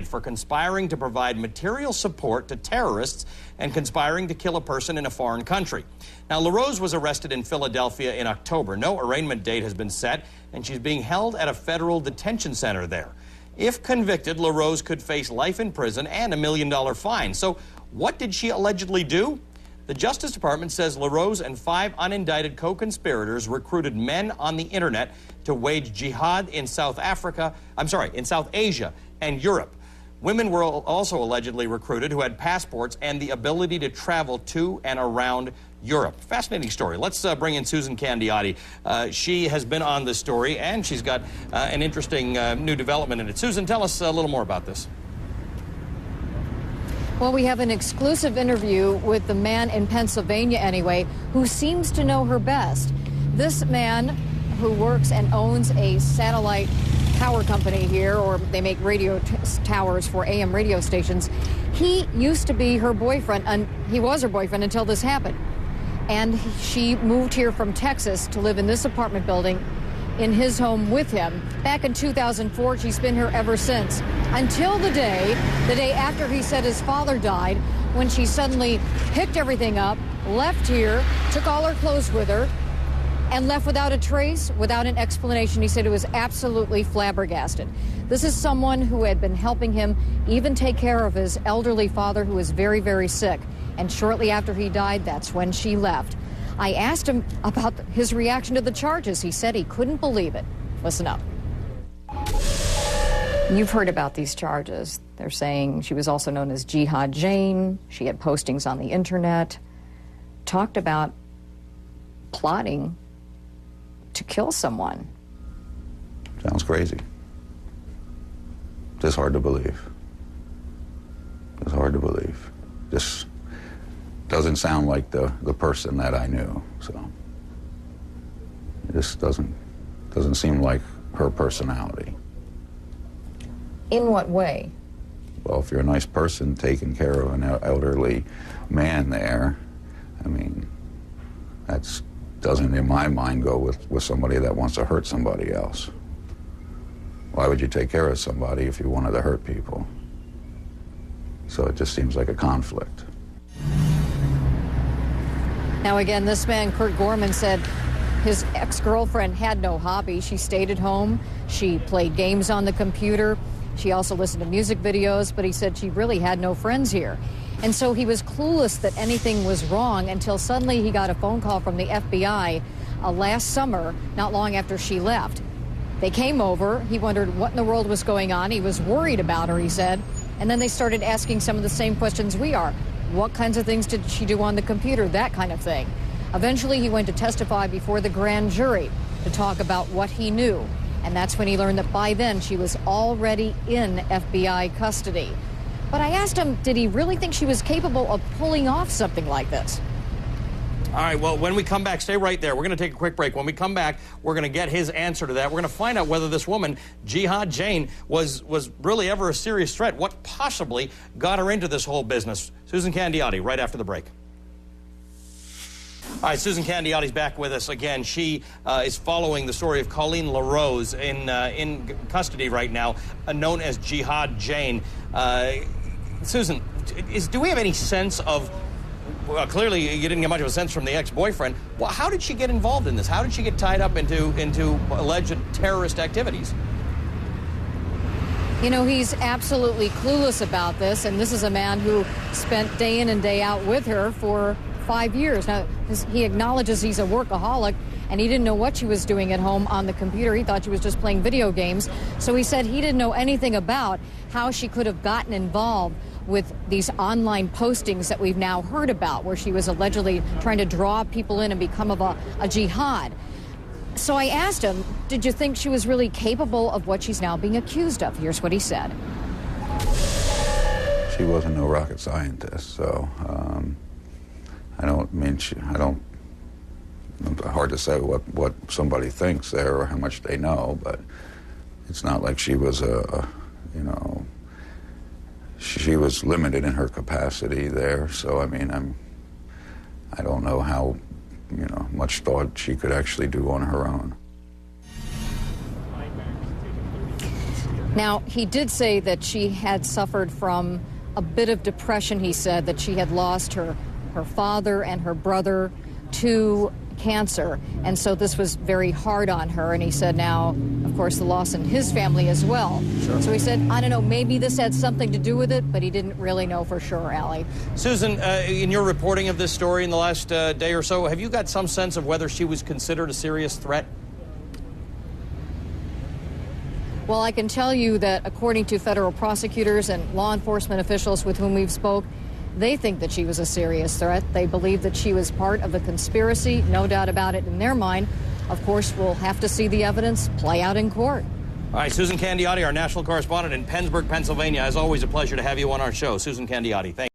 for conspiring to provide material support to terrorists and conspiring to kill a person in a foreign country. Now, LaRose was arrested in Philadelphia in October. No arraignment date has been set, and she's being held at a federal detention center there. If convicted, LaRose could face life in prison and $1 million fine. So what did she allegedly do? The Justice Department says LaRose and 5 unindicted co-conspirators recruited men on the internet to wage jihad in South Asia and Europe. Women were also allegedly recruited who had passports and the ability to travel to and around Europe. Fascinating story. Let's bring in Susan Candiotti. She has been on this story, and she's got an interesting new development in it. Susan, tell us a little more about this. Well, we have an exclusive interview with the man in Pennsylvania, anyway, who seems to know her best. This man who works and owns a satellite tower company here, or they make radio towers for AM radio stations. He used to be her boyfriend, and he was her boyfriend until this happened. And she moved here from Texas to live in this apartment building in his home with him. Back in 2004, she's been here ever since. Until the day after he said his father died, when she suddenly picked everything up, left here, took all her clothes with her, and left without a trace, without an explanation. He said he was absolutely flabbergasted. This is someone who had been helping him even take care of his elderly father, who was very, very sick. And shortly after he died, that's when she left. I asked him about his reaction to the charges. He said he couldn't believe it. Listen up. You've heard about these charges. They're saying she was also known as Jihad Jane. She had postings on the internet, talked about plotting to kill someone. Sounds crazy. Just hard to believe. It's hard to believe. Just doesn't sound like the person that I knew. So it just doesn't seem like her personality. In what way? Well, if you're a nice person taking care of an elderly man there, I mean, that's doesn't, in my mind, go with somebody that wants to hurt somebody else. Why would you take care of somebody if you wanted to hurt people? So it just seems like a conflict. Now again, this man, Kurt Gorman, said his ex-girlfriend had no hobby. She stayed at home. She played games on the computer. She also listened to music videos, but he said she really had no friends here. And so he was clueless that anything was wrong until suddenly he got a phone call from the FBI last summer, not long after she left. They came over. He wondered what in the world was going on. He was worried about her, he said. And then they started asking some of the same questions we are. What kinds of things did she do on the computer? That kind of thing. Eventually, he went to testify before the grand jury to talk about what he knew. And that's when he learned that by then she was already in FBI custody. But I asked him, did he really think she was capable of pulling off something like this? All right, well, when we come back, stay right there. We're going to take a quick break. When we come back, we're going to get his answer to that. We're going to find out whether this woman, Jihad Jane, was really ever a serious threat. What possibly got her into this whole business? Susan Candiotti, right after the break. All right, Susan Candiotti's back with us again. She is following the story of Colleen LaRose in custody right now, known as Jihad Jane. Susan, do we have any sense of, well, clearly you didn't get much of a sense from the ex-boyfriend. Well, how did she get involved in this? How did she get tied up into alleged terrorist activities? You know, he's absolutely clueless about this, and this is a man who spent day in and day out with her for 5 years. Now, he acknowledges he's a workaholic, and he didn't know what she was doing at home on the computer. He thought she was just playing video games. So he said he didn't know anything about how she could have gotten involved with these online postings that we've now heard about, where she was allegedly trying to draw people in and become a jihad. So I asked him, did you think she was really capable of what she's now being accused of? Here's what he said. She wasn't no rocket scientist, so hard to say what somebody thinks there or how much they know, but it's not like she was she was limited in her capacity there. So I mean, I don't know how much thought she could actually do on her own. Now, he did say that she had suffered from a bit of depression. He said that she had lost her father and her brother to cancer, and so this was very hard on her. And he said now, of course, the loss in his family as well. Sure. So he said, I don't know, maybe this had something to do with it, but he didn't really know for sure, Allie. Susan, in your reporting of this story in the last day or so, have you got some sense of whether she was considered a serious threat? Well, I can tell you that according to federal prosecutors and law enforcement officials with whom we've spoke, they think that she was a serious threat. They believe that she was part of a conspiracy, no doubt about it in their mind. Of course, we'll have to see the evidence play out in court. All right, Susan Candiotti, our national correspondent in Pennsburg, Pennsylvania. As always, a pleasure to have you on our show. Susan Candiotti, thank you.